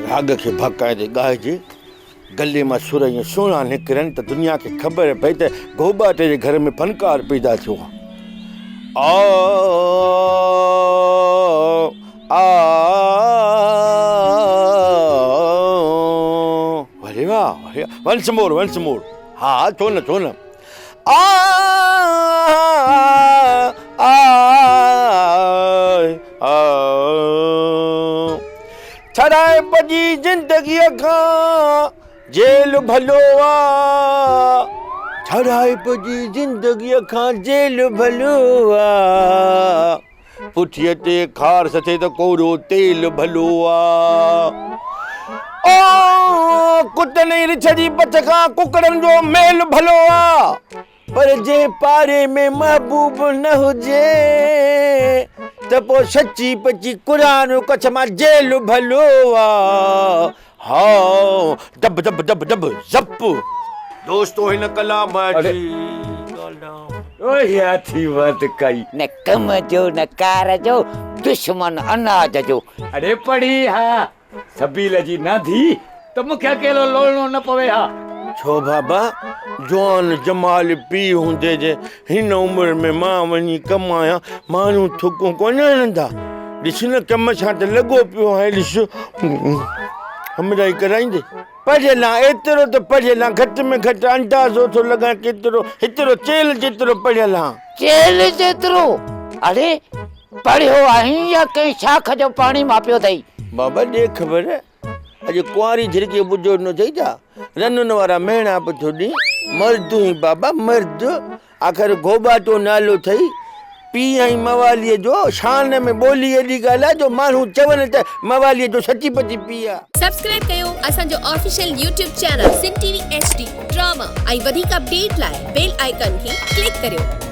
भाग के भकाए गाइजे गले में सुर ईअं सुहिणा निकिरनि त दुनिया खे ख़बर पई त गोबाटे जे घर में फनकार पैदा थियो आहे। अरे वाह, वंस मोर हा छो न छड़ाए बजी जिंदगी खां जेल भलो आ, छड़ाए बजी जिंदगी खां जेल भलो आ, पुठीअ ते खार सथे त कोरो तेल भलो आ। ओ कुटनि रिछ जी बच खां कुकड़नि जो मेल भलो आ, पर जे पारे में महबूब न हुजे त पोइ सची पची क़ुरान कच्छ मां जेल भलो आ। हाँ दब दब दब दब जप दोस्तों हिन कलाम जी ओया थी बात कई न कम जो न कार जो दुश्मन अनाज जो। अरे पढ़ी हा सबील जी न थी तो मूंखे अकेलो लोलणो न पवे हा। छो बाबा जवान जमाल पी हूंदे जे हिन उम्र में मां वञी कमाया माण्हू थुकूं कोन हणंदा। ॾिस न कम सां त लॻो पियो आहे। ॾिस हमराई कराईंदे पढ़ियल एतिरो त पढ़ियल घटि में घटि अंदाज़ो थो लॻाए केतिरो हेतिरो चेल जेतिरो पढ़ियल चेल जेतिरो। अरे पढ़ियो आहीं या कंहिं शाख जो पाणी मापियो अथई? बाबा ॾे ख़बर अॼु कुंवारी झिरके ॿुधो न थई छा रनुनि वारा मेणा बि थो ॾी मर्द ई बाबा मर्द। आख़िर गोबाटो नालो अथई पीउ ऐं मवालीअ जो शान में ॿोली एॾी ॻाल्हि आहे जो माण्हू चवनि त मवालीअ जो सची पची पीउ आहे। सब्सक्राइब कयो असांजो official YouTube channel Sindh TV HD drama ऐं वधीक अपडेट लाइ बेल आइकन खे क्लिक करियो।